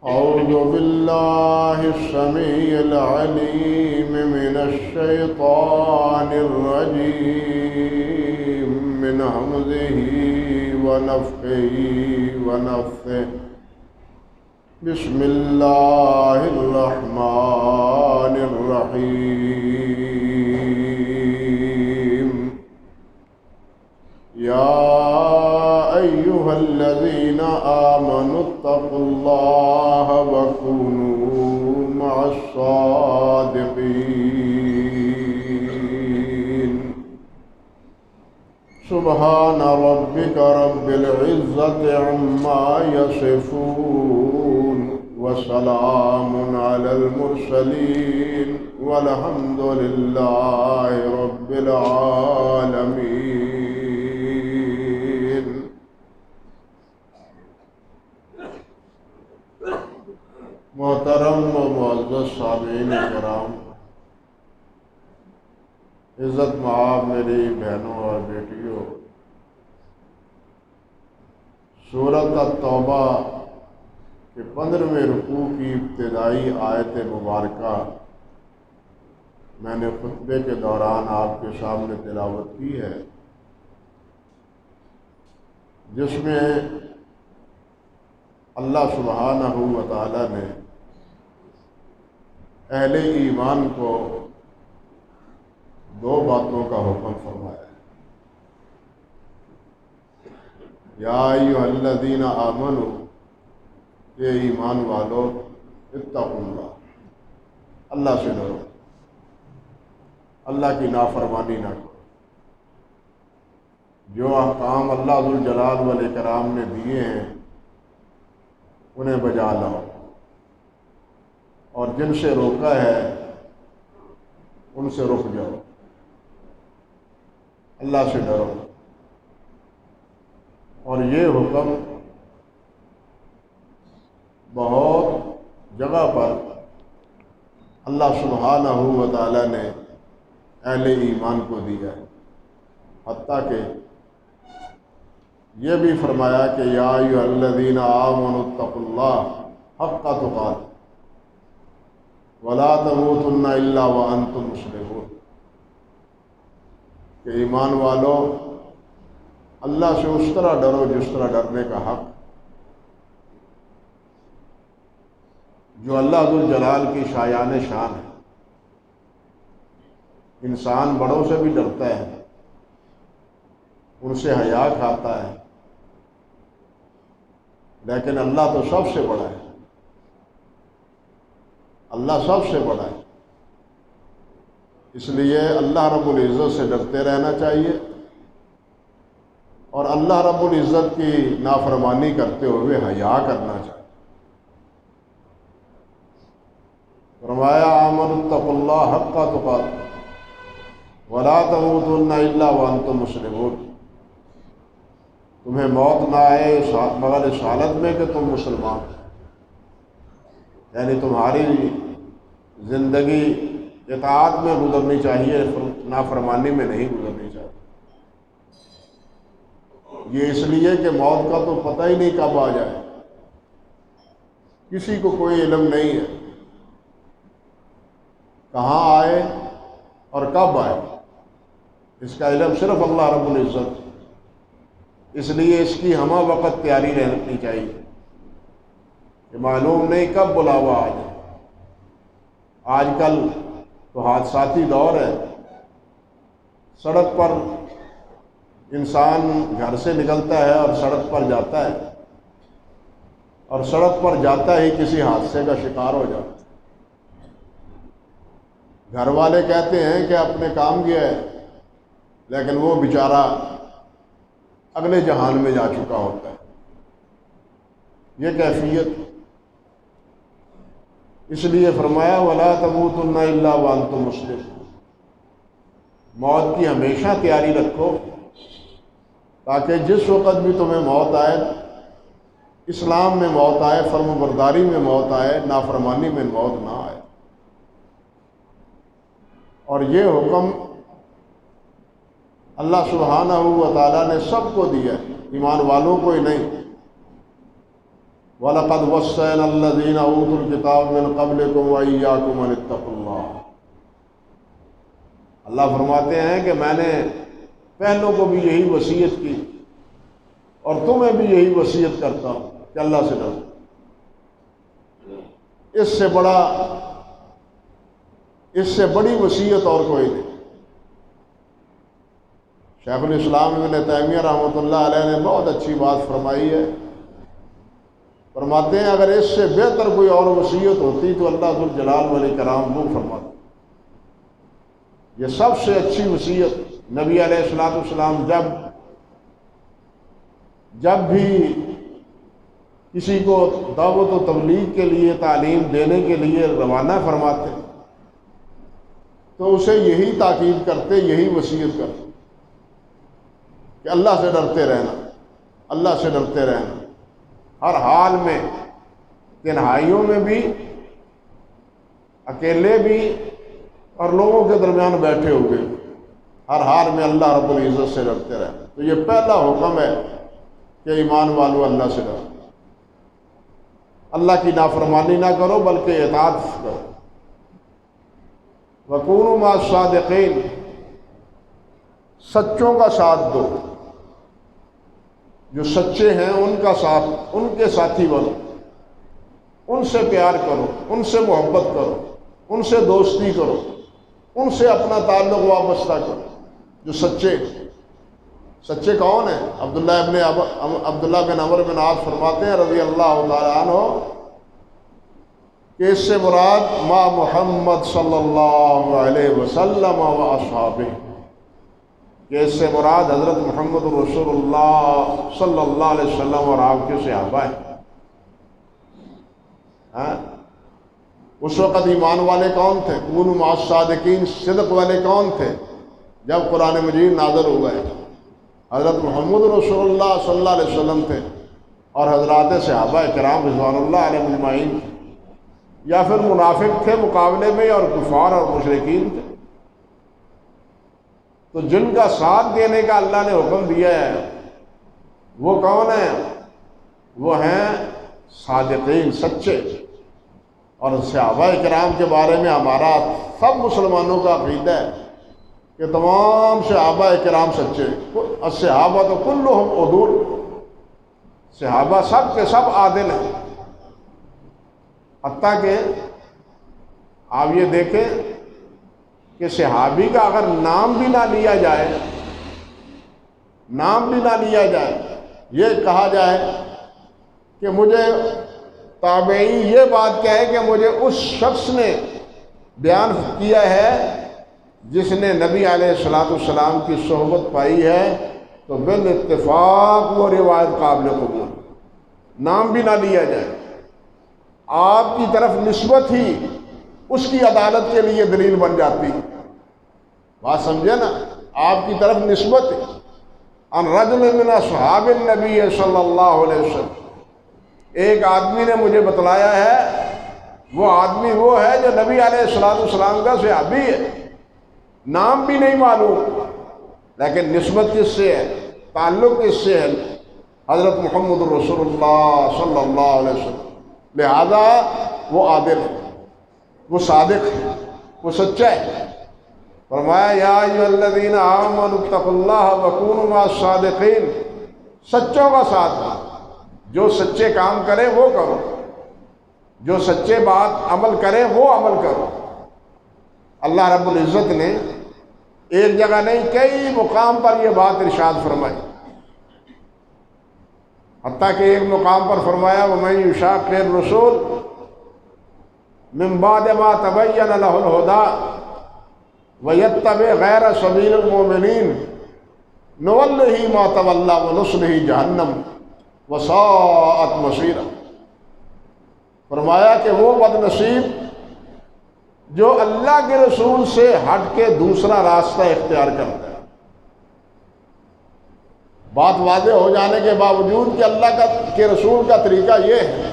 أعوذ بالله السميع العليم من الشيطان الرجيم من همزه ونفخه ونفثه. بسم الله الرحمن الرحيم. يا أيها الذين آمنوا اتقوا الله وكونوا مع الصادقين. سبحان ربك رب العزة عما يصفون وسلام على المرسلين والحمد لله رب العالمين. محترم و معزز سامعین کرام، عزت مآب میری بہنوں اور بیٹیوں، سورۃ التوبہ کے 15ویں رکوع کی ابتدائی آیت مبارکہ میں نے خطبے کے دوران آپ کے سامنے تلاوت کی ہے، جس میں اللہ سبحانہ و تعالی نے اہل ایمان کو دو باتوں کا حکم فرمایا ہے۔ یا ایھا الذین آمنوا، یہ ایمان والو، اتقوا اللہ، اللہ سے ڈرو، اللہ کی نافرمانی نہ کرو، جو احکام اللہ ذوالجلال والاکرام نے دیے ہیں انہیں بجا لاؤ، اور جن سے روکا ہے ان سے رک جاؤ، اللہ سے ڈرو۔ اور یہ حکم بہت جگہ پر اللہ سبحانہ و تعالی نے اہل ایمان کو دیا ہے، حتیٰ کہ یہ بھی فرمایا کہ یا ایھا الذین آمنوا اتقوا اللہ حق تقاته ولا تموتن الا وانتم مسلمون، کہ ایمان والو اللہ سے اس طرح ڈرو جس طرح ڈرنے کا حق جو اللہ ذوالجلال کی شایان شان ہے۔ انسان بڑوں سے بھی ڈرتا ہے، ان سے حیا کھاتا ہے، لیکن اللہ تو سب سے بڑا ہے، اللہ سب سے بڑا ہے، اس لیے اللہ رب العزت سے ڈرتے رہنا چاہیے اور اللہ رب العزت کی نافرمانی کرتے ہوئے حیا کرنا چاہیے۔ فرمایا آمنوا اتقوا اللہ حق تقاته ولا تموتن الا وانتم مسلمون، تمہیں موت نہ آئے مگر اس حالت میں کہ تم مسلمان، یعنی تمہاری زندگی اطاعت میں گزرنی چاہیے، نافرمانی میں نہیں گزرنی چاہیے۔ یہ اس لیے کہ موت کا تو پتہ ہی نہیں کب آ جائے، کسی کو کوئی علم نہیں ہے کہاں آئے اور کب آئے، اس کا علم صرف اللہ رب العزت، اس لیے اس کی ہمہ وقت تیاری رہنی چاہیے کہ معلوم نہیں کب بلاوا آ جائے۔ آج کل تو حادثاتی دور ہے، سڑک پر انسان گھر سے نکلتا ہے اور سڑک پر جاتا ہے، اور سڑک پر جاتا ہی کسی حادثے کا شکار ہو جاتا ہے۔ گھر والے کہتے ہیں کہ اپنے کام گیا ہے، لیکن وہ بیچارہ اگلے جہان میں جا چکا ہوتا ہے۔ یہ کیفیت، اس لیے فرمایا وَلَا تَمُوتُنَّ إِلَّا وَأَنْتُمْ مُسْلِمُونَ، موت کی ہمیشہ تیاری رکھو تاکہ جس وقت بھی تمہیں موت آئے، اسلام میں موت آئے، فرم برداری میں موت آئے، نافرمانی میں موت نہ آئے۔ اور یہ حکم اللہ سبحانہ و تعالیٰ نے سب کو دیا ہے، ایمان والوں کو ہی نہیں۔ وَلَقَدْ وَصَّيْنَا الَّذِينَ أُوتُوا الْكِتَابَ مِنْ قَبْلِكُمْ وَإِيَّاكُمْ أَنِ اتَّقُوا اللَّهَ۔ اللہ فرماتے ہیں کہ میں نے پہلوں کو بھی یہی وصیت کی اور تمہیں بھی یہی وصیت کرتا ہوں کہ اللہ سے ڈرو۔ اس سے بڑی وصیت اور کوئی نہیں۔ شیخ الاسلام ابن تیمیہ رحمۃ اللہ علیہ نے بہت اچھی بات فرمائی ہے۔ فرماتے ہیں اگر اس سے بہتر کوئی اور وصیت ہوتی تو اللہ ذوالجلال والاکرام وہ فرماتے۔ یہ سب سے اچھی وصیت نبی علیہ الصلوۃ والسلام جب بھی کسی کو دعوت و تبلیغ کے لیے تعلیم دینے کے لیے روانہ فرماتے تو اسے یہی تاکید کرتے، یہی وصیت کرتے کہ اللہ سے ڈرتے رہنا، اللہ سے ڈرتے رہنا، ہر حال میں، تنہائیوں میں بھی، اکیلے بھی اور لوگوں کے درمیان بیٹھے ہوئے، ہر حال میں اللہ رب العزت سے ڈرتے رہنا۔ تو یہ پہلا حکم ہے کہ ایمان والو اللہ سے ڈرو، اللہ کی نافرمانی نہ کرو بلکہ اطاعت کرو۔ وَكُونُوا مَعَ الصَّادِقِينَ، سچوں کا ساتھ دو، جو سچے ہیں ان کا ساتھ، ان کے ساتھی بنو، ان سے پیار کرو، ان سے محبت کرو، ان سے دوستی کرو، ان سے اپنا تعلق وابستہ کرو۔ جو سچے کون ہیں؟ عبداللہ بن عمر بن عاص فرماتے ہیں رضی اللہ تعالیٰ عنہ کہ اس سے مراد ما محمد صلی اللہ علیہ وسلم و اصحابہ، کہ اس سے مراد حضرت محمد رسول اللہ صلی اللہ علیہ وسلم اور آپ کے صحابہ ہیں۔ اس وقت ایمان والے کون تھے؟ کونوا مع الصادقین، صدق والے کون تھے؟ جب قرآن مجید نازل ہوا ہے حضرت محمد رسول اللہ صلی اللہ علیہ وسلم تھے اور حضرات صحابہ کرام رضوان اللہ علیہم اجمعین تھے، یا پھر منافق تھے مقابلے میں اور کفار اور مشرکین تھے۔ تو جن کا ساتھ دینے کا اللہ نے حکم دیا ہے وہ کون ہیں؟ وہ ہیں صادقین، سچے۔ اور صحابہ کرام کے بارے میں ہمارا سب مسلمانوں کا عقیدہ ہے کہ تمام صحابہ کرام سچے۔ الصحابہ تو کلہم عدول، صحابہ سب کے سب عادل ہیں۔ حتیٰ کہ آپ یہ دیکھیں کہ صحابی کا اگر نام بھی نہ لیا جائے، یہ کہا جائے کہ مجھے تابعی یہ بات کہے کہ مجھے اس شخص نے بیان کیا ہے جس نے نبی علیہ الصلوۃ والسلام کی صحبت پائی ہے، تو بالاتفاق وہ روایت قابل قبول، نام بھی نہ لیا جائے، آپ کی طرف نسبت ہی اس کی عدالت کے لیے دلیل بن جاتی ہے۔ بات سمجھے نا؟ آپ کی طرف نسبت ان رجل من اصحاب النبی صلی اللہ علیہ وسلم، ایک آدمی نے مجھے بتلایا ہے، وہ آدمی وہ ہے جو نبی علیہ الصلوۃ والسلام کا صحابی ہے، نام بھی نہیں معلوم لیکن نسبت کس سے ہے، تعلق کس سے ہے؟ حضرت محمد رسول اللہ صلی اللہ علیہ وسلم۔ لہذا وہ عادل ہے، وہ صادق ہے، وہ سچا ہے۔ فرمایا یا ایھا الذین آمنوا اتقوا اللہ وکونوا مع الصادقین، سچوں کا ساتھ دو، جو سچے کام کرے وہ کرو، جو سچے بات عمل کرے وہ عمل کرو۔ اللہ رب العزت نے ایک جگہ نہیں کئی مقام پر یہ بات ارشاد فرمائی، حتیٰ کہ ایک مقام پر فرمایا وَمَن یُشَاقِّ الرَّسُولَ مِن بَعْدِ مَا تَبَيَّنَ لَهُ الْهُدَىٰ وَيَتَّبِعْ غَيْرَ سَبِيلِ الْمُؤْمِنِينَ نُوَلِّهِ مَا تَوَلَّىٰ وَنُصْلِهِ جَهَنَّمَ وَسَاءَتْ مَصِيرًا۔ فرمایا کہ وہ بد نصیب جو اللہ کے رسول سے ہٹ کے دوسرا راستہ اختیار کرتا ہے، بات واضح ہو جانے کے باوجود کہ اللہ کے رسول کا طریقہ یہ ہے،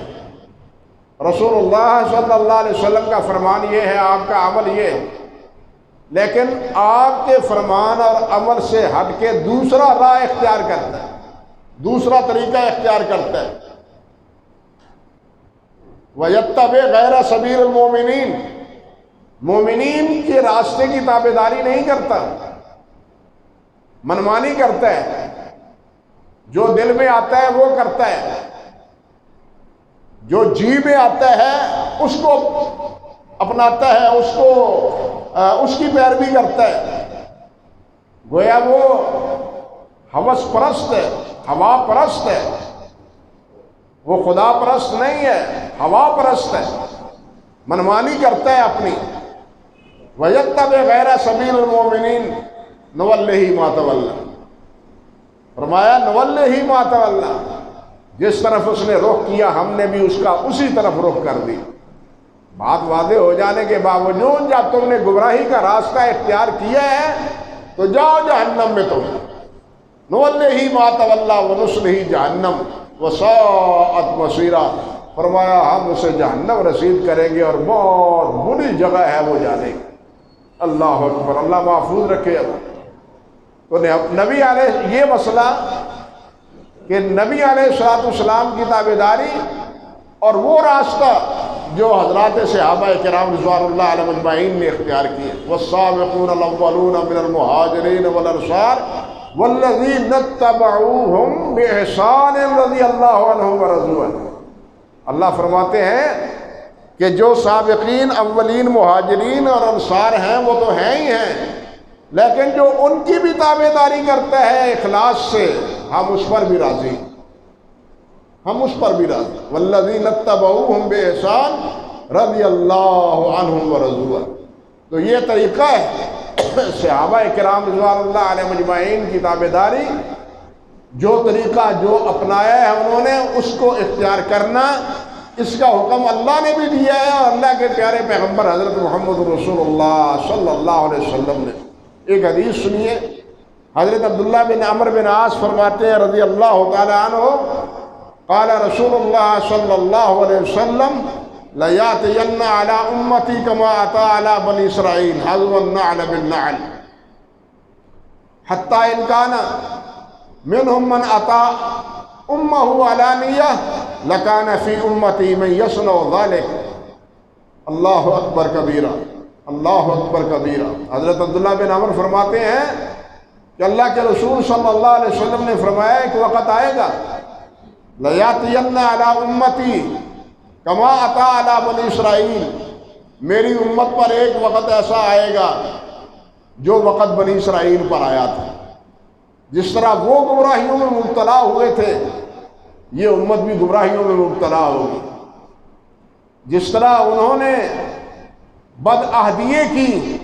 رسول اللہ صلی اللہ علیہ وسلم کا فرمان یہ ہے، آپ کا عمل یہ ہے، لیکن آپ کے فرمان اور عمل سے ہٹ کے دوسرا راہ اختیار کرتا ہے، دوسرا طریقہ اختیار کرتا ہے، وَيَتَّبِعْ غَيْرَ سَبِيلِ الْمُؤْمِنِينَ، مومنین کے راستے کی تابعداری نہیں کرتا، منمانی کرتا ہے، جو دل میں آتا ہے وہ کرتا ہے، جو جی میں آتا ہے اس کو اپناتا ہے، اس کی پیروی کرتا ہے۔ گویا وہ ہوس پرست ہے، ہوا پرست ہے، وہ خدا پرست نہیں ہے، ہوا پرست ہے، منمانی کرتا ہے اپنی۔ وَيَتَّبِعْ غَيْرَ سَبِيلِ الْمُؤْمِنِينَ نُوَلِّهِ مَا تَوَلَّىٰ، فرمایا نُوَلِّهِ مَا تَوَلَّىٰ، جس طرف اس نے رخ کیا ہم نے بھی اس کا اسی طرف رخ کر دی۔ بات واضح ہو جانے کے باوجود جب تم نے گمراہی کا راستہ اختیار کیا ہے تو جاؤ جہنم میں تم۔ نُوَلِّهِ مَا تَوَلَّىٰ وَنُصْلِهِ جَهَنَّمَ وَسَاءَتْ مَصِيرًا، فرمایا ہم اسے جہنم رسید کریں گے اور بہت بری جگہ ہے وہ جانے کی۔ اللہ اکبر، اللہ محفوظ رکھے۔ تو نبی علیہ یہ مسئلہ کہ نبی علیہ السلام کی تابعداری اور وہ راستہ جو حضرات صحابہ کرام رضوان اللہ علیہم اجمعین نے اختیار کیے، والسابقون الاولون من المہاجرین والانصار والذین اتبعوہم باحسان رضی اللہ عنہم ورضوا عنہ۔ اللہ فرماتے ہیں کہ جو سابقین اولین مہاجرین اور انصار ہیں وہ تو ہیں ہی ہیں، لیکن جو ان کی بھی تابعداری کرتا ہے اخلاص سے، ہم اس پر بھی راضی، ہم اس پر بھی راضی۔ والذین اتبعوہم باحسان رضی اللہ عنہم ورضوا عنہ۔ تو یہ طریقہ ہے صحابہ کرام رضوان اللہ علیہم اجمعین کی تابعداری، جو طریقہ جو اپنایا ہے انہوں نے اس کو اختیار کرنا، اس کا حکم اللہ نے بھی دیا ہے اور اللہ کے پیارے پیغمبر حضرت محمد رسول اللہ صلی اللہ علیہ وسلم نے۔ ایک حدیث سنیے، حضرت عبداللہ بن عمرو بن عاص فرماتے ہیں رضی اللہ تعالی عنہ، قال رسول اللہ صلی اللہ علیہ وسلم لَيَأْتِيَنَّ عَلَىٰ أُمَّتِي كَمَا أَتَىٰ عَلَىٰ بَنِي إِسْرَائِيلَ حَذْوَ النَّعْلِ بِالنَّعْلِ حَتَّىٰ إِنْ كَانَ مِنْهُمْ مَنْ أَتَىٰ أُمَّهُ عَلَانِيَةً لَكَانَ فِي أُمَّتِي مَنْ يَصْنَعُ ذَلِكَ۔ اللہ اکبر کبیرہ، اللہ اکبر کبیرہ۔ حضرت عبداللہ بن عمر فرماتے ہیں کہ اللہ کے رسول صلی اللہ علیہ وسلم نے فرمایا ایک وقت آئے گا، لَيَأْتِيَنَّ عَلَىٰ أُمَّتِي کما عطا علی بنی اسرائیل، میری امت پر ایک وقت ایسا آئے گا جو وقت بنی اسرائیل پر آیا تھا۔ جس طرح وہ گمراہیوں میں مبتلا ہوئے تھے یہ امت بھی گمراہیوں میں مبتلا ہوگی۔ جس طرح انہوں نے بدعہدیے کی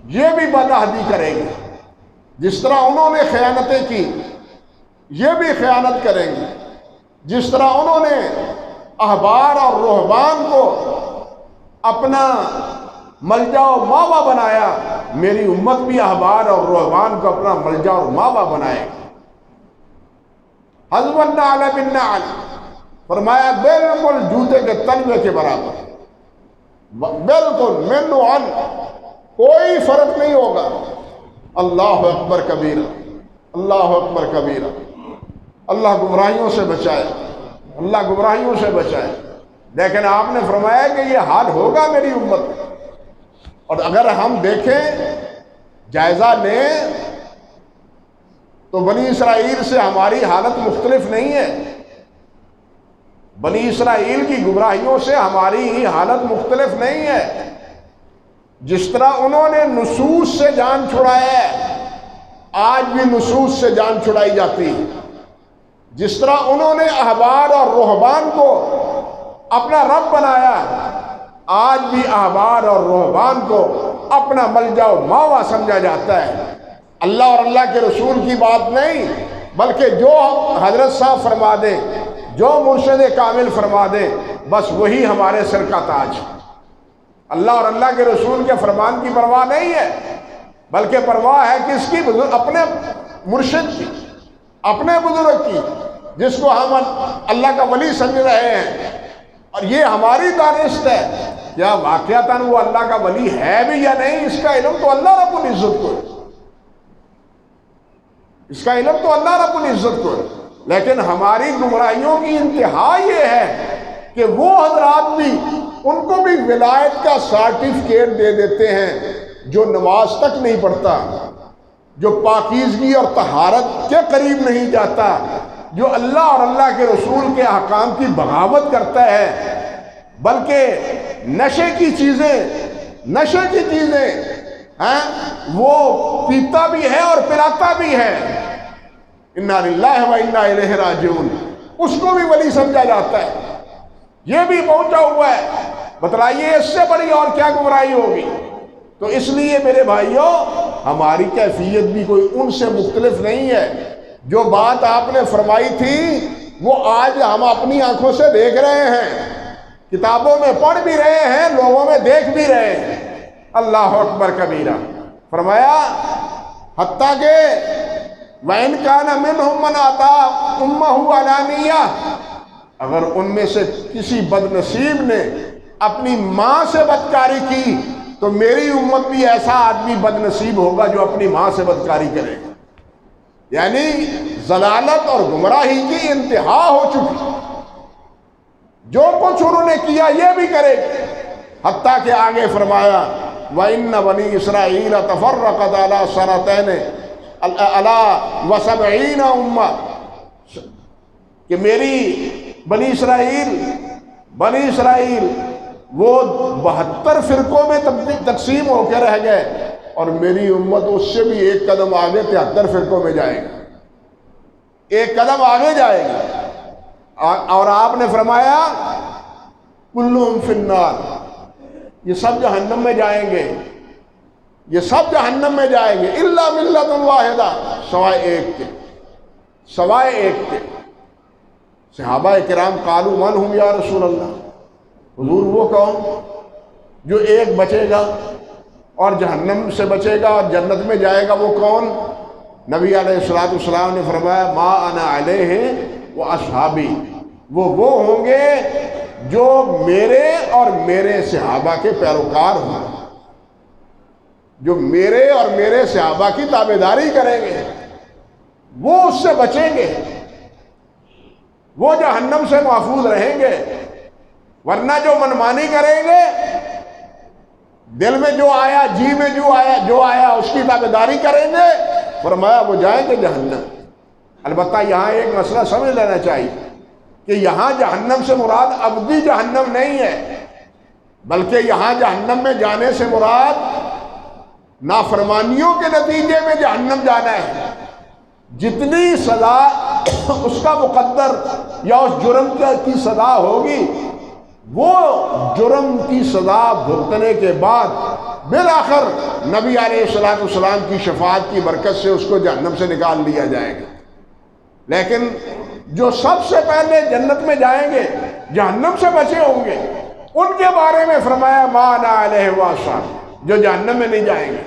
یہ بھی بدعہدی کریں گے، جس طرح انہوں نے خیانتیں کی یہ بھی خیانت کریں گے، جس طرح انہوں نے احبار اور رہبان کو اپنا ملجا و ماوا بنایا، میری امت بھی احبار اور رہبان کو اپنا ملجا اور ماوا بنائے گی۔ حذو النعل بالنعل، فرمایا بالکل جوتے کے تلوے کے برابر، بالکل من و عن، کوئی فرق نہیں ہوگا۔ اللہ اکبر کبیرہ، اللہ اکبر کبیرہ۔ اللہ گمراہیوں سے بچائے، اللہ گمراہیوں سے بچائے۔ لیکن آپ نے فرمایا کہ یہ حال ہوگا میری امت میں۔ اور اگر ہم دیکھیں، جائزہ لیں تو بنی اسرائیل سے ہماری حالت مختلف نہیں ہے، بنی اسرائیل کی گمراہیوں سے ہماری حالت مختلف نہیں ہے۔ جس طرح انہوں نے نصوص سے جان چھڑایا ہے، آج بھی نصوص سے جان چھڑائی جاتی ہے۔ جس طرح انہوں نے احبار اور رہبان کو اپنا رب بنایا، آج بھی احبار اور رہبان کو اپنا ملجا و ماوا سمجھا جاتا ہے۔ اللہ اور اللہ کے رسول کی بات نہیں، بلکہ جو حضرت صاحب فرما دیں، جو مرشد کامل فرما دیں، بس وہی ہمارے سر کا تاج۔ اللہ اور اللہ کے رسول کے فرمان کی پرواہ نہیں ہے، بلکہ پرواہ ہے کس کی؟ اپنے مرشد کی، اپنے بزرگ کی، جس کو ہم اللہ کا ولی سمجھ رہے ہیں۔ اور یہ ہماری دانست ہے، کیا واقعتاً وہ اللہ کا ولی ہے بھی یا نہیں، اس کا علم تو اللہ رب العزت کو ہے، اس کا علم تو اللہ رب العزت کو ہے۔ لیکن ہماری گمراہیوں کی انتہا یہ ہے کہ وہ حضرات بھی ان کو بھی ولایت کا سرٹیفکیٹ دے دیتے ہیں جو نماز تک نہیں پڑھتا، جو پاکیزگی اور طہارت کے قریب نہیں جاتا، جو اللہ اور اللہ کے رسول کے احکام کی بغاوت کرتا ہے، بلکہ نشے کی چیزیں وہ پیتا بھی ہے اور پلاتا بھی ہے۔ انا للہ و انا الیہ راجعون، اس کو بھی ولی سمجھا جاتا ہے، یہ بھی پہنچا ہوا ہے۔ بتلائیے اس سے بڑی اور کیا گمراہی ہوگی؟ تو اس لیے میرے بھائیوں، ہماری کیفیت بھی کوئی ان سے مختلف نہیں ہے۔ جو بات آپ نے فرمائی تھی وہ آج ہم اپنی آنکھوں سے دیکھ رہے ہیں، کتابوں میں پڑھ بھی رہے ہیں، لوگوں میں دیکھ بھی رہے ہیں۔ اللہ اکبر کبیرہ۔ فرمایا حتیٰ کہ وَإِنْ كَانَ مِنْهُمْ مَنْ أَتَىٰ أُمَّهُ عَلَانِيَّةً، اگر ان میں سے کسی بد نصیب نے اپنی ماں سے بدکاری کی تو میری امت بھی ایسا آدمی بد نصیب ہوگا جو اپنی ماں سے بدکاری کرے گا۔ یعنی ضلالت اور گمراہی کی انتہا ہو چکی، جو کچھ انہوں نے کیا یہ بھی کرے گا۔ حتیٰ کہ آگے فرمایا وَإِنَّ بَنِي إِسْرَائِيلَ تَفَرَّقَتْ عَلَىٰ سَنَتَيْنِ عَلَىٰ وَسَبْعِينَ أُمَّةً، کہ میری بنی اسرائیل وہ 72 فرقوں میں تقسیم ہو کے رہ گئے، اور میری امت اس سے بھی ایک قدم آگے 73 فرقوں میں جائے گا، ایک قدم آگے جائے گا۔ اور آپ نے فرمایا کلہم فی النار، یہ سب جہنم میں جائیں گے، یہ سب جہنم میں جائیں گے، الا ملۃ واحدہ، سوائے ایک کے۔ صحابہ کرام قالوا من ہم یا رسول اللہ، حضور وہ کون جو ایک بچے گا اور جہنم سے بچے گا اور جنت میں جائے گا، وہ کون؟ نبی علیہ الصلوۃ والسلام نے فرمایا ما انا علیہ و اصحابی، وہ ہوں گے جو میرے اور میرے صحابہ کے پیروکار ہوں، جو میرے اور میرے صحابہ کی تابعداری کریں گے، وہ اس سے بچیں گے، وہ جہنم سے محفوظ رہیں گے۔ ورنہ جو منمانی کریں گے، دل میں جو آیا، جی میں جو آیا اس کی تابعداری کریں گے، فرمایا وہ جائیں گے جہنم۔ البتہ یہاں ایک مسئلہ سمجھ لینا چاہیے کہ یہاں جہنم سے مراد ابدی جہنم نہیں ہے، بلکہ یہاں جہنم میں جانے سے مراد نافرمانیوں کے نتیجے میں جہنم جانا ہے۔ جتنی سزا اس کا مقدر یا اس جرم کی سزا ہوگی، وہ جرم کی سزا بھگتنے کے بعد بالآخر نبی علیہ السلام کی شفاعت کی برکت سے اس کو جہنم سے نکال لیا جائے گا۔ لیکن جو سب سے پہلے جنت میں جائیں گے، جہنم سے بچے ہوں گے، ان کے بارے میں فرمایا ما انا علیہ و اصحابی، جو جہنم میں نہیں جائیں گے۔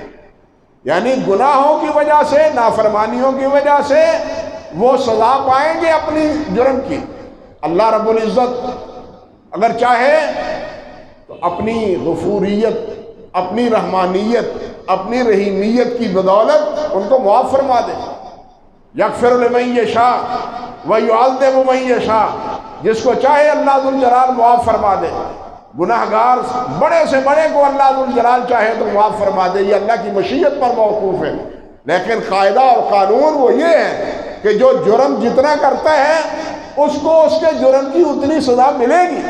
یعنی گناہوں کی وجہ سے، نافرمانیوں کی وجہ سے وہ سزا پائیں گے اپنی جرم کی۔ اللہ رب العزت اگر چاہے تو اپنی غفوریت، اپنی رحمانیت، اپنی رحیمیت کی بدولت ان کو معاف فرما دے۔ یغفر لمن یشاء ویعذب من یشاء، جس کو چاہے اللہ ذوالجلال معاف فرما دے۔ گناہگار بڑے سے بڑے کو اللہ ذوالجلال چاہے تو معاف فرما دے، یہ اللہ کی مشیت پر موقوف ہے۔ لیکن قاعدہ اور قانون وہ یہ ہے کہ جو جرم جتنا کرتا ہے اس کو اس کے جرم کی اتنی سزا ملے گی،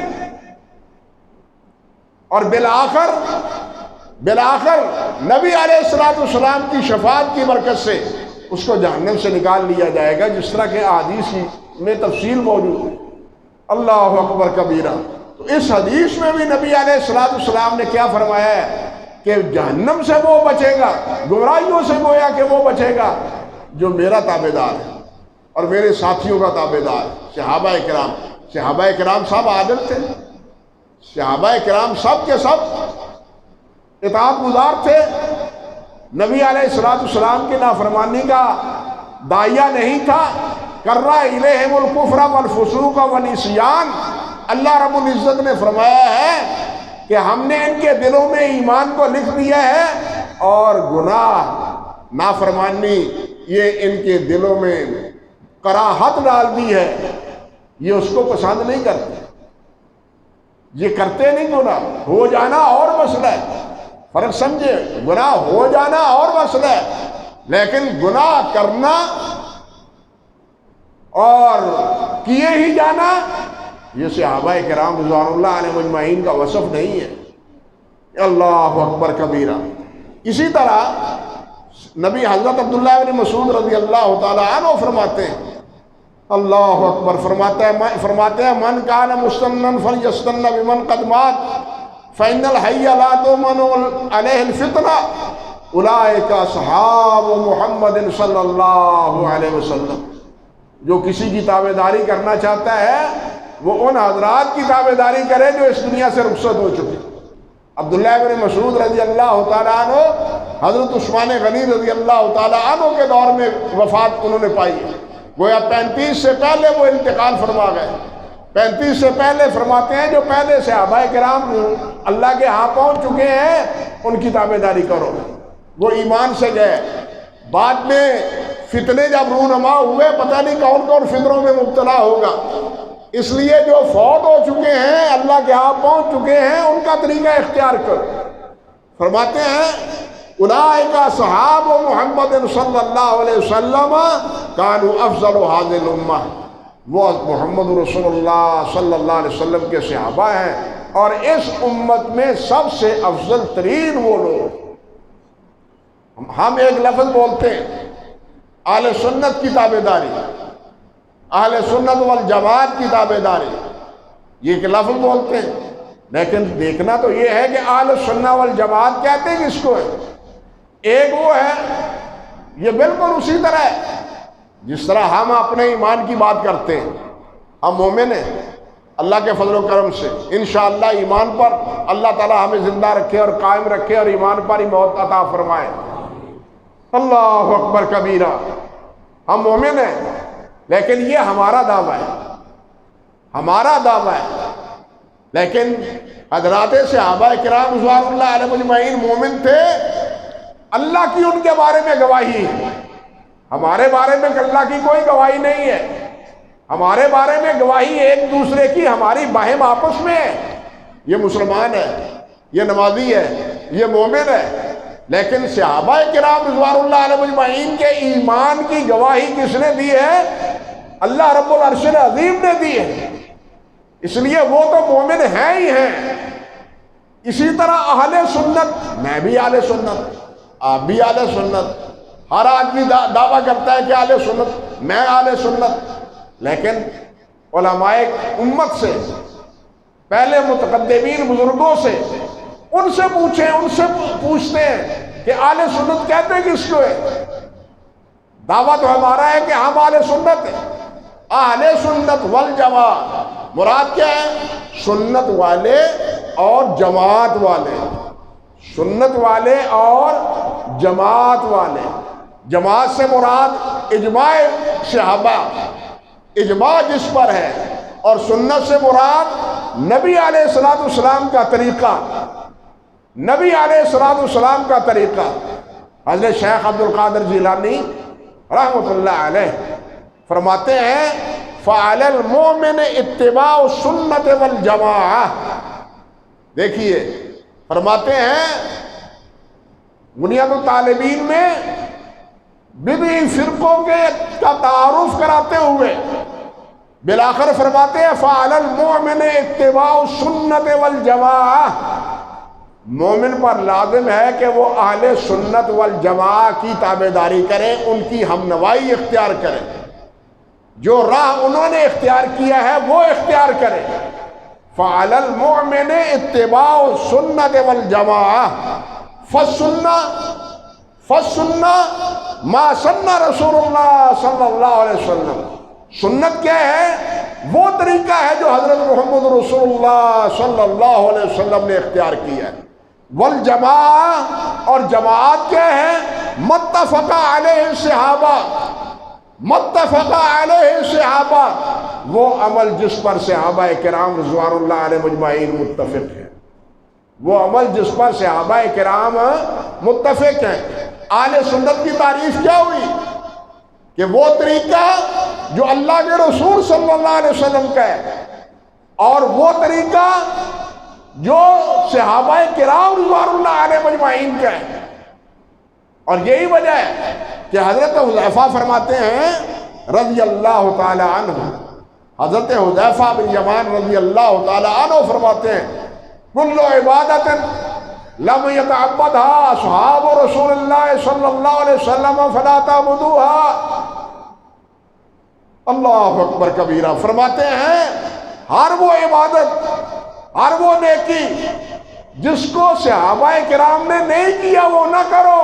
اور بالآخر نبی علیہ السلام کی شفاعت کی برکت سے اس کو جہنم سے نکال لیا جائے گا، جس طرح کے احادیث میں تفصیل موجود ہے۔ اللہ اکبر کبیرہ۔ تو اس حدیث میں بھی نبی علیہ السلام نے کیا فرمایا ہے کہ جہنم سے وہ بچے گا، گمراہیوں سے گویا کہ وہ بچے گا جو میرا تابعدار ہے اور میرے ساتھیوں کا تابعدار ہے۔ صحابہ کرام سب عادل تھے، صحابہ کرام سب کے سب اطاعت گزار تھے، نبی علیہ السلام کی نافرمانی کا داعیہ نہیں تھا۔ کرہ الیہم الکفر والفسوق والعصیان، اللہ رب العزت نے فرمایا ہے کہ ہم نے ان کے دلوں میں ایمان کو لکھ دیا ہے، اور گناہ، نافرمانی، یہ ان کے دلوں میں کراہت ڈال دی ہے، یہ اس کو پسند نہیں کرتے۔ یہ کرتے نہیں گناہ، ہو جانا اور مسئلہ ہے، فرق سمجھے، گناہ ہو جانا اور مسئلہ ہے، لیکن گناہ کرنا اور کیے ہی جانا یہ صحابہ کرام رضوان اللہ علیہ مجمعین کا وصف نہیں ہے۔ اللہ اکبر کبیرہ۔ اسی طرح نبی حضرت عبداللہ بن مسعود رضی اللہ تعالیٰ عنہ فرماتے ہیں، اللہ اکبر، فرماتے ہیں من کان مستنن فلیستن بمن قد مات فإن الحی لا تؤمن علیہ الفتنہ اولئک اصحاب محمد صلی اللہ علیہ وسلم۔ جو کسی کی تابعداری کرنا چاہتا ہے وہ ان حضرات کی تابعداری کرے جو اس دنیا سے رخصت ہو چکے۔ عبداللہ بن مسعود رضی اللہ تعالیٰ عنہ حضرت عثمان غنی رضی اللہ تعالیٰ عنہ کے دور میں وفات انہوں نے پائی ہے، گویا 35 سے پہلے وہ انتقال فرما گئے۔ 35 سے پہلے فرماتے ہیں جو پہلے صحابہ کرام اللہ کے ہاں پہنچ چکے ہیں ان کی تابعداری کرو، وہ ایمان سے گئے۔ بعد میں فتنے جب رونما ہوئے پتہ نہیں کون کون فتنوں میں مبتلا ہوگا، اس لیے جو فوت ہو چکے ہیں اللہ کے ہاں پہنچ چکے ہیں ان کا طریقہ اختیار کرو۔ فرماتے ہیں اولئک صحاب محمد صلی اللہ علیہ وسلم کانوا افضل هذه الامہ، وہ محمد رسول اللہ صلی اللہ علیہ وسلم کے صحابہ ہیں اور اس امت میں سب سے افضل ترین وہ لوگ۔ ہم ایک لفظ بولتے ہیں اہل سنت کی تابعداری، اہل سنت والجماعت کی تابعداری، یہ ایک لفظ بولتے ہیں، لیکن دیکھنا تو یہ ہے کہ اہل سنت والجماعت کہتے ہیں کس کو ہے؟ ایک وہ ہے، یہ بالکل اسی طرح ہے جس طرح ہم اپنے ایمان کی بات کرتے ہیں۔ ہم مومن ہیں اللہ کے فضل و کرم سے، انشاءاللہ ایمان پر اللہ تعالی ہمیں زندہ رکھے اور قائم رکھے اور ایمان پر ہی موت عطا فرمائے۔ اللہ اکبر کبیرہ۔ ہم مومن ہیں لیکن یہ ہمارا دعویٰ ہے، ہمارا دعویٰ ہے، لیکن حضرات صحابہ کرام رضوان اللہ علیہ مجمعین مومن تھے، اللہ کی ان کے بارے میں گواہی ہے، ہمارے بارے میں اللہ کی کوئی گواہی نہیں ہے۔ ہمارے بارے میں گواہی ایک دوسرے کی ہماری باہم آپس میں ہے، یہ مسلمان ہے، یہ نمازی ہے، یہ مومن ہے، لیکن صحابہ کرام رضوان اللہ علیہ مجمعین کے ایمان کی گواہی کس نے دی ہے؟ اللہ رب العرش عظیم نے دی ہے، اس لیے وہ تو مومن ہیں ہی ہیں۔ اسی طرح اہل سنت، میں بھی اہل سنت، آپ بھی اہل سنت، ہر آدمی دعویٰ کرتا ہے کہ اہل سنت، میں اہل سنت، لیکن علماء امت سے، پہلے متقدمین بزرگوں سے، ان سے پوچھیں، ان سے پوچھتے ہیں کہ اہل سنت کہتے کس کو ہے؟ دعویٰ تو ہمارا ہے کہ ہم اہل سنت ہیں۔ اہل سنت والجماعت مراد کیا ہے؟ سنت والے اور جماعت والے، سنت والے اور جماعت والے۔ جماعت سے مراد اجماع صحابہ، اجماع جس پر ہے، اور سنت سے مراد نبی علیہ السلام کا طریقہ، نبی علیہ السلام کا طریقہ۔ حضرت شیخ عبد القادر جیلانی رحمۃ اللہ علیہ فرماتے ہیں فَعَلَى الْمُؤْمِنِ اتِّبَاعُ السُّنَّةِ وَالْجَمَاعَةِ۔ دیکھیے فرماتے ہیں بنیاد الطالبین میں بدعی فرقوں کے کا تعارف کراتے ہوئے بالآخر فرماتے ہیں فَعَلَى الْمُؤْمِنِ اتِّبَاعُ السُّنَّةِ وَالْجَمَاعَةِ، مومن پر لازم ہے کہ وہ اہل سنت والجماع کی تابعداری کرے، ان کی ہمنوائی اختیار کرے، جو راہ انہوں نے اختیار کیا ہے وہ اختیار کرے۔ فَعَلَى الْمُؤْمِنِ اتِّبَاعُ السُّنَّةِ وَالْجَمَاعَةِ فَالسُّنَّةُ مَا سَنَّ رسول اللہ صلی اللہ علیہ وسلم۔ سنت کیا ہے؟ وہ طریقہ ہے جو حضرت محمد رسول اللہ صلی اللہ علیہ وسلم نے اختیار کیا ہے۔ والجماعہ، اور جماعت کیا ہے؟ متفق علیہ صحابہ، متفق علیہ صحابہ، وہ عمل جس پر صحابہ کرام رضوان اللہ علیہ مجمعین متفق ہیں، وہ عمل جس پر صحابہ کرام متفق ہیں۔ اہل سنت کی تعریف کیا ہوئی؟ کہ وہ طریقہ جو اللہ کے رسول صلی اللہ علیہ وسلم کا ہے، اور وہ طریقہ جو صحابہ کرام رضوان اللہ علیہ مجمعین کا ہے۔ اور یہی وجہ ہے کہ حضرت حذیفہ فرماتے ہیں رضی اللہ تعالی عنہ، حضرت حذیفہ بن یمان رضی اللہ تعالی عنہ فرماتے ہیں کل عبادت لم یتعبدها اصحاب رسول اللہ صلی اللہ علیہ وسلم فلا تعبدوها۔ اللہ اکبر کبیرہ، فرماتے ہیں ہر وہ عبادت، ہر وہ نیکی جس کو صحابہ کرام نے نہیں کیا وہ نہ کرو۔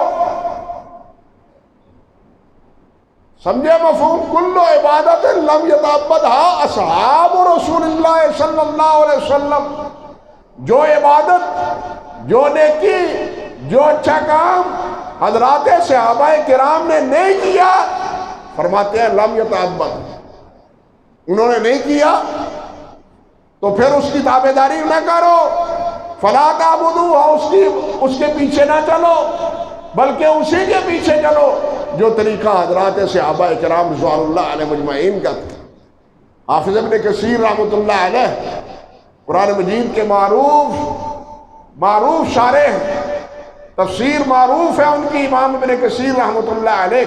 سمجھے مفہوم؟ کل عبادت لم یتعبدها اصحاب رسول اللہ صلی اللہ علیہ وسلم، جو عبادت، جو نیکی، جو اچھا کام حضرات صحابہ کرام نے نہیں کیا، فرماتے ہیں لم یتعبد، انہوں نے نہیں کیا تو پھر اس کی تابعداری نہ کرو۔ فلا تعبدوا، اس کے پیچھے نہ چلو بلکہ اسی کے پیچھے چلو جو طریقہ حضرات صحابہ کرام رضوان اللہ علیہ مجمعین کا تھا۔ حافظ ابن کثیر رحمۃ اللہ علیہ قرآن مجید کے معروف شارح ہیں، تفسیر معروف ہے ان کی، امام ابن کثیر رحمۃ اللہ علیہ۔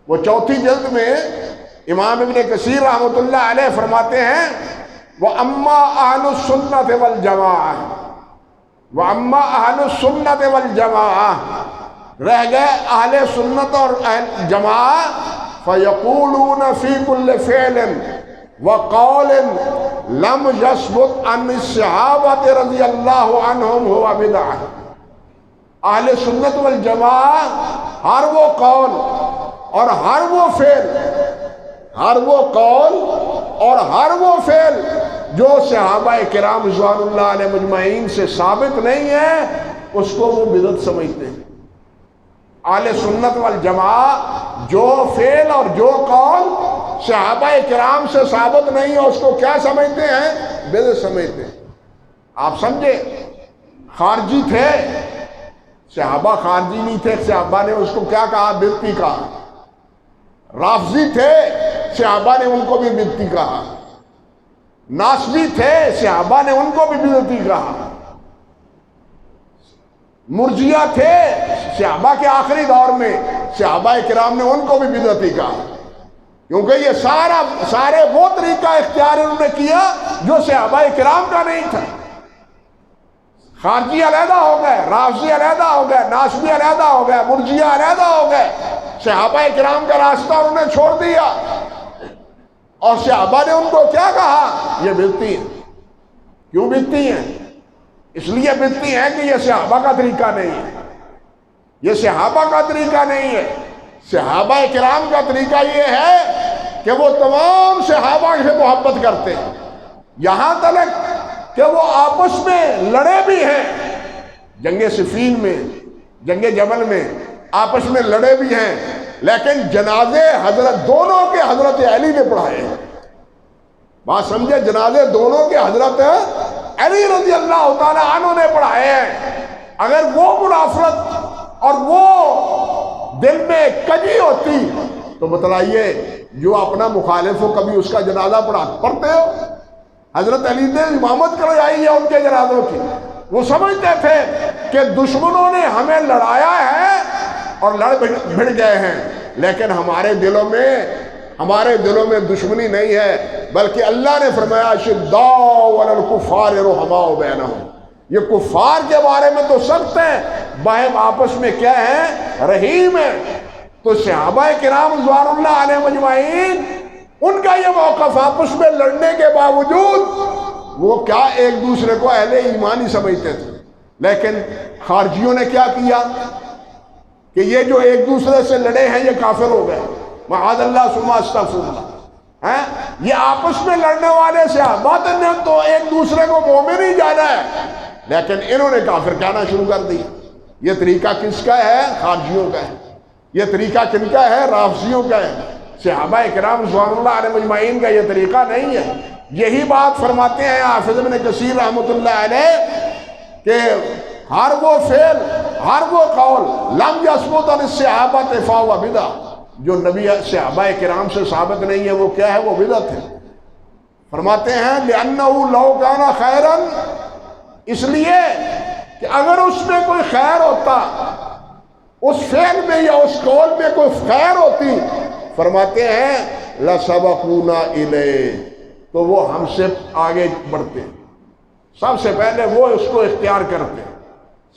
وہ چوتھی جلد میں امام ابن کثیر رحمۃ اللہ علیہ فرماتے ہیں وَأَمَّا أَهْلُ السُّنَّةِ وَالْجَمَاعَةِ، وَأَمَّا أَهْلُ السُّنَّةِ وَالْجَمَاعَةِ، رہ گئے اہل سنت اور اہل جماعت، فَيَقُولُونَ فِي كُلِّ فِعْلٍ وَقَوْلٍ لَمْ يَثْبُتْ عَنِ الصَّحَابَةِ رضی اللہ عنہم هُوَ بِدْعَةٌ۔ اہل سنت والجماعت ہر وہ قول اور ہر وہ فعل، ہر وہ قول اور ہر وہ فعل جو صحابہ کرام رضوان اللہ علیہ مجمعین سے ثابت نہیں ہے اس کو وہ بدعت سمجھتے ہیں۔ اہل سنت والجماعت جو فعل اور جو قول صحابہ کرام سے ثابت نہیں ہے اس کو کیا سمجھتے ہیں؟ بدعت سمجھتے ہیں۔ آپ سمجھے؟ خارجی تھے، صحابہ خارجی نہیں تھے، صحابہ نے اس کو کیا کہا؟ بدعتی کہا۔ رافضی تھے، صحابہ نے ان کو بھی بدعتی کہا۔ ناصبی تھے، صحابہ نے ان کو بھی بدعتی کہا۔ مرجیہ تھے صحابہ کے آخری دور میں، صحابہ کرام نے ان کو بھی بدعتی کہا، کیونکہ یہ سارے وہ طریقہ اختیار انہوں نے کیا جو صحابہ کرام کا نہیں تھا۔ خارجی علیحدہ ہو گئے، رافضی علیحدہ ہو گئے، ناصبی علیحدہ ہو گئے، مرجیہ علیحدہ ہو گئے، صحابہ کرام کا راستہ انہوں نے چھوڑ دیا اور صحابہ نے ان کو کیا کہا؟ یہ بدعتی ہیں۔ کیوں بدعتی ہیں؟ اس لیے بدعتی ہیں کہ یہ صحابہ کا طریقہ نہیں ہے، یہ صحابہ کا طریقہ نہیں ہے۔ صحابہ کرام کا طریقہ یہ ہے کہ وہ تمام صحابہ سے محبت کرتے ہیں، یہاں تک کہ وہ آپس میں لڑے بھی ہیں، جنگ صفین میں، جنگ جمل میں آپس میں لڑے بھی ہیں، لیکن جنازے حضرت دونوں کے حضرت علی نے پڑھائے ہیں۔ بات سمجھے؟ جنازے دونوں کے حضرت علی رضی اللہ تعالی عنہ نے پڑھائے ہیں۔ اگر وہ منافرت اور وہ دل میں کجی ہوتی تو بتلائیے جو اپنا مخالف ہو کبھی اس کا جنازہ پڑھتے ہو؟ حضرت علی نے امامت کروائی ہے ان کے جنازوں کی۔ وہ سمجھتے تھے کہ دشمنوں نے ہمیں لڑایا ہے اور لڑ بھڑ گئے ہیں، لیکن ہمارے دلوں میں دشمنی نہیں ہے، بلکہ اللہ نے فرمایا شداء علی الکفار رحماء بینہم، یہ کفار کے بارے میں تو سخت ہیں، باہم آپس میں کیا ہے؟ رحیم ہے۔ تو صحابہ کرام رضوان اللہ علیہ مجمعین ان کا یہ موقف، آپس میں لڑنے کے باوجود وہ کیا ایک دوسرے کو اہل ایمانی سمجھتے تھے، لیکن خارجیوں نے کیا کیا کہ یہ جو ایک دوسرے سے لڑے ہیں یہ کافر ہو گئے، معاذ اللہ ثم استغفر اللہ۔ یہ آپس میں لڑنے والے صحابہ نے تو ایک دوسرے کو مومن ہی جانا ہے، لیکن انہوں نے کافر کہنا شروع کر دی۔ یہ طریقہ کس کا ہے؟ خارجیوں کا ہے۔ یہ طریقہ کن کا ہے؟ رافضیوں کا ہے۔ صحابہ کرام رضوان اللہ علیہ مجمعین کا یہ طریقہ نہیں ہے۔ یہی بات فرماتے ہیں حافظ ابن کثیر رحمۃ اللہ علیہ کہ ہر وہ فعل، ہر وہ قول لم یثبت عن الصحابۃ فہو بدعہ، جو نبی صحابہ کرام سے ثابت نہیں ہے وہ کیا ہے؟ وہ بدعت ہے۔ فرماتے ہیں لأنہ لو کان خیرا اس لیے کہ اگر اس میں کوئی خیر ہوتا، اس فعل میں یا اس قول میں کوئی خیر ہوتی، فرماتے ہیں لَسَبَقُونَا إِلَيْهِ، تو وہ ہم سے آگے بڑھتے، سب سے پہلے وہ اس کو اختیار کرتے،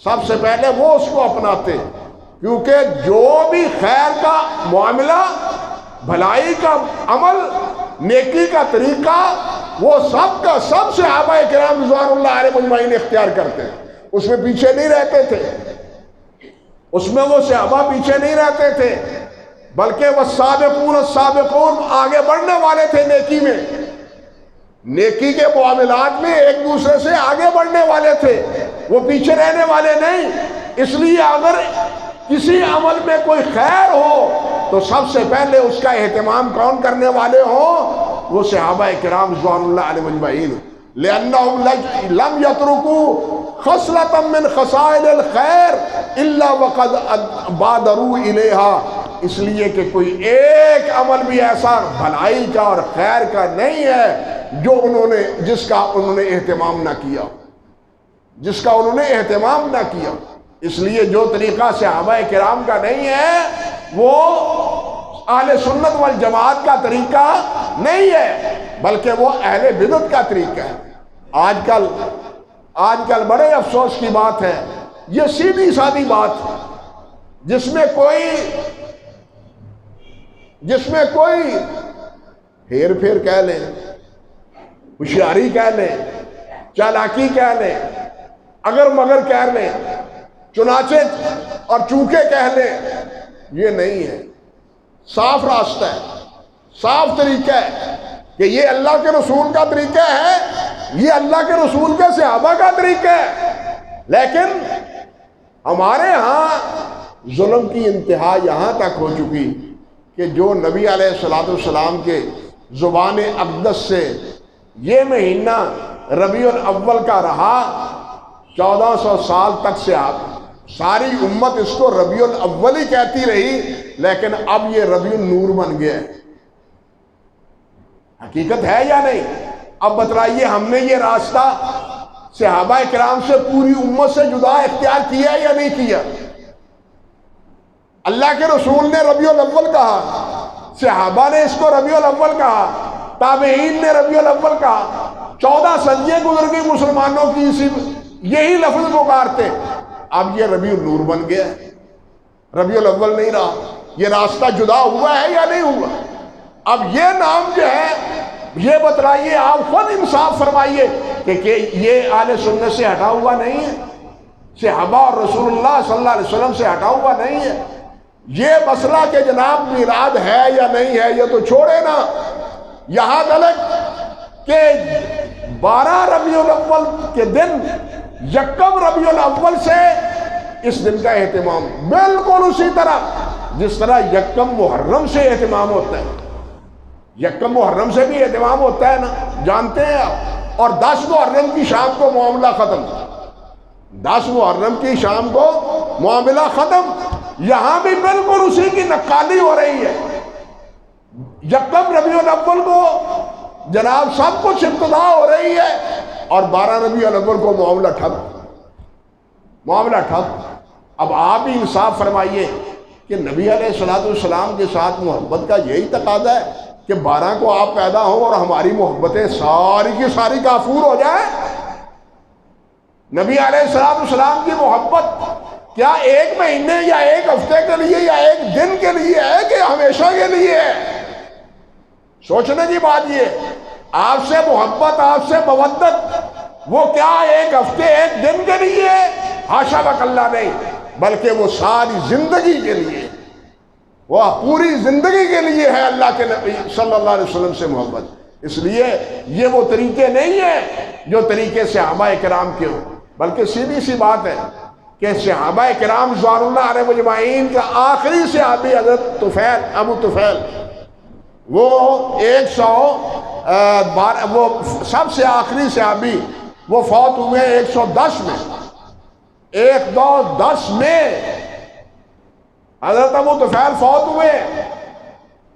سب سے پہلے وہ اس کو اپناتے، کیونکہ جو بھی خیر کا معاملہ، بھلائی کا عمل، نیکی کا طریقہ، وہ سب کا سب صحابہ کرام رضوان اللہ علیہ مجمعین اختیار کرتے ہیں، اس میں پیچھے نہیں رہتے تھے، اس میں وہ صحابہ پیچھے نہیں رہتے تھے، بلکہ وہ سابقون السابقون آگے بڑھنے والے تھے نیکی میں، نیکی کے معاملات میں ایک دوسرے سے آگے بڑھنے والے تھے، وہ پیچھے رہنے والے نہیں۔ اس لیے اگر کسی عمل میں کوئی خیر ہو تو سب سے پہلے اس کا اہتمام کون کرنے والے ہوں؟ وہ صحابہ کرام رضوان اللہ علیہ مجمعین، لأنہم لم یترکوا خصلۃ من خصائل الخیر الا وقد بادروا الیہا، اس لیے کہ کوئی ایک عمل بھی ایسا بھلائی کا اور خیر کا نہیں ہے جو جس کا انہوں نے اہتمام نہ کیا، جس کا انہوں نے اہتمام نہ کیا۔ اس لیے جو طریقہ صحابہ کرام کا نہیں ہے وہ اہل سنت والجماعت کا طریقہ نہیں ہے، بلکہ وہ اہل بدعت کا طریقہ ہے۔ آج کل بڑے افسوس کی بات ہے، یہ سیدھی سادی بات جس میں کوئی ہیر پھیر کہہ لیں، ہوشیاری کہہ لیں، چالاکی کہہ لیں، اگر مگر کہہ لیں، چنانچہ اور چونکہ کہہ لیں، یہ نہیں ہے۔ صاف راستہ ہے، صاف طریقہ ہے کہ یہ اللہ کے رسول کا طریقہ ہے، یہ اللہ کے رسول کے صحابہ کا طریقہ ہے، لیکن ہمارے ہاں ظلم کی انتہا یہاں تک ہو چکی کہ جو نبی علیہ السلام کے زبان اقدس سے یہ مہینہ ربیع الاول کا رہا، 1400 سال تک سے ساری امت اس کو ربیع الاول ہی کہتی رہی، لیکن اب یہ ربیع النور بن گیا ہے۔ حقیقت ہے یا نہیں؟ اب بتلائیے، ہم نے یہ راستہ صحابہ کرام سے پوری امت سے جدا اختیار کیا یا نہیں کیا؟ اللہ کے رسول نے ربیع الاول کہا، صحابہ نے اس کو ربیع الاول کہا، تابعین نے ربیع الاول کہا، 14 صدیاں گزر گئی مسلمانوں کی یہی لفظ پکارتے، اب یہ ربیع النور بن گیا ہے، ربیع الاول نہیں رہا۔ یہ راستہ جدا ہوا ہے یا نہیں ہوا؟ اب یہ نام جو ہے، یہ بتلائیے، آپ خود انصاف فرمائیے کہ یہ اہل سنت سے ہٹا ہوا نہیں ہے، صحابہ اور رسول اللہ صلی اللہ علیہ وسلم سے ہٹا ہوا نہیں ہے۔ یہ مسئلہ کہ جناب میلاد ہے یا نہیں ہے یہ تو چھوڑے نا، یہاں تک کہ 12 ربیع الاول کے دن، یکم ربیع الاول سے اس دن کا اہتمام بالکل اسی طرح جس طرح یکم محرم سے اہتمام ہوتا ہے، یکم محرم سے بھی اہتمام ہوتا ہے نا، جانتے ہیں آپ، اور 10 محرم کی شام کو معاملہ ختم، 10 محرم کی شام کو معاملہ ختم، یہاں بھی بالکل اسی کی نقالی ہو رہی ہے۔ یکم ربیع الاول کو جناب سب کچھ ابتدا ہو رہی ہے، اور 12 ربیع الاول کو معاملہ ٹھپ۔ اب آپ ہی انصاف فرمائیے کہ نبی علیہ السلام کے ساتھ محبت کا یہی تقاضا ہے کہ 12 کو آپ پیدا ہوں اور ہماری محبتیں ساری کی ساری کافور ہو جائیں؟ نبی علیہ السلام کی محبت کیا ایک مہینے یا ایک ہفتے کے لیے یا ایک دن کے لیے ہے کہ ہمیشہ کے لیے ہے؟ سوچنے کی بات یہ، آپ سے محبت، آپ سے مودت، وہ کیا ایک ہفتے ایک دن کے لیے ہے؟ حاشا وکلا نہیں، بلکہ وہ ساری زندگی کے لیے، وہ پوری زندگی کے لیے ہے اللہ کے نبی صلی اللہ علیہ وسلم سے محبت۔ اس لیے یہ وہ طریقے نہیں ہیں جو طریقے صحابہ کرام کے ہوں، بلکہ سیدھی سی بات ہے کہ صحابہ کرام رضوان اللہ علیہ مجمعین کا آخری صحابی حضرت ابو طفیل، وہ 112 وہ سب سے آخری صحابی، وہ فوت ہوئے 110 میں، 110 میں حضرت ابو طفیل فوت ہوئے،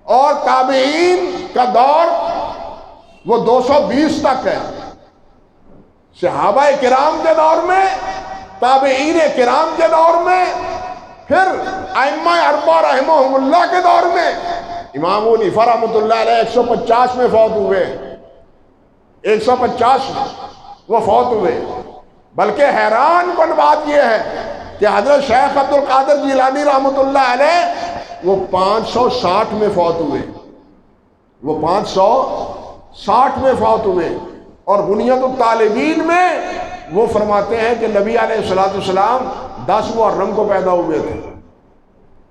اور تابعین کا دور وہ 220 تک ہے، صحابہ کرام کے دور میں، تابعین کرام کے دور میں، پھر ائمہ اربعہ رحمہم اللہ کے دور میں۔ امام ابو حنیفہ رحمۃ اللہ علیہ 150 میں فوت ہوئے، 150 وہ فوت ہوئے۔ بلکہ حیران کن بات یہ ہے کہ حضرت شیخ عبد القادر جیلانی رحمۃ اللہ علیہ وہ 560 میں فوت ہوئے، وہ 560 میں فوت ہوئے۔ اور بنیاد الطالبین میں وہ فرماتے ہیں کہ نبی علیہ الصلوۃ والسلام 10 محرم کو پیدا ہوئے تھے۔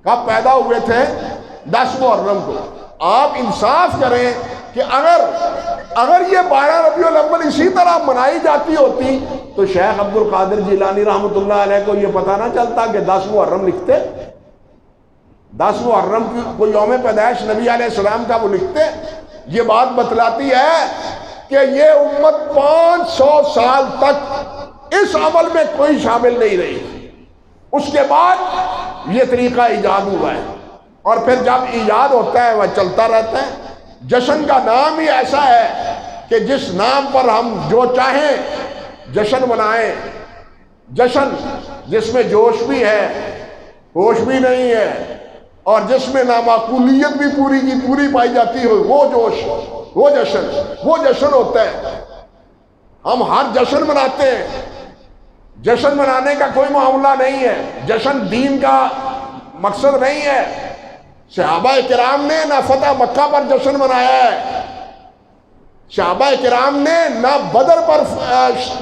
کب پیدا ہوئے تھے؟ 10 محرم کو۔ آپ انصاف کریں کہ اگر یہ 12 ربیع الاول اسی طرح منائی جاتی ہوتی تو شیخ عبد القادر جیلانی رحمۃ اللہ علیہ کو یہ پتہ نہ چلتا کہ 10 محرم لکھتے، 10 محرم کی کوئی یوم پیدائش نبی علیہ السلام کا وہ لکھتے۔ یہ بات بتلاتی ہے کہ یہ امت 500 سال تک اس عمل میں کوئی شامل نہیں رہی۔ اس کے بعد یہ طریقہ ایجاد ہوا ہے، اور پھر جب ایجاد ہوتا ہے وہ چلتا رہتا ہے۔ جشن کا نام ہی ایسا ہے کہ جس نام پر ہم جو چاہیں جشن منائیں، جشن جس میں جوش بھی ہے، ہوش بھی نہیں ہے، اور جس میں نامعقولیت بھی پوری کی پوری پائی جاتی ہو، وہ جوش، وہ جشن ہوتا ہے۔ ہم ہر جشن مناتے ہیں، جشن منانے کا کوئی معاملہ نہیں ہے، جشن دین کا مقصد نہیں ہے۔ صحابہ کرام نے نہ فتح مکہ پر جشن منایا ہے، صحابہ کرام نے نہ بدر پر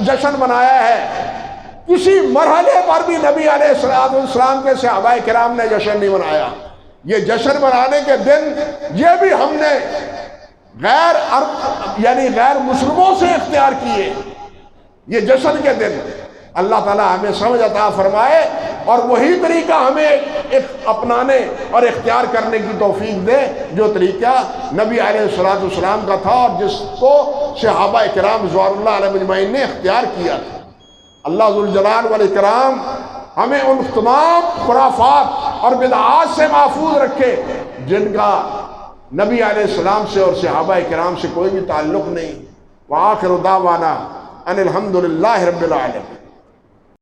جشن منایا ہے، کسی مرحلے پر بھی نبی علیہ السلام کے صحابہ کرام نے جشن نہیں منایا۔ یہ جشن منانے کے دن یہ بھی ہم نے غیر مسلموں سے اختیار کیے۔ یہ جشن کے دن اللہ تعالیٰ ہمیں سمجھ عطا فرمائے اور وہی طریقہ ہمیں اپنانے اور اختیار کرنے کی توفیق دے جو طریقہ نبی علیہ السلام کا تھا اور جس کو صحابہ کرام رضوان اللہ علیہ اجمعین نے اختیار کیا تھا۔ اللہ ذوالجلال والاکرام ہمیں ان تمام خرافات اور بدعات سے محفوظ رکھے جن کا نبی علیہ السلام سے اور صحابہ کرام سے کوئی بھی تعلق نہیں۔ وآخر دعوانا ان الحمدللہ رب العالمین۔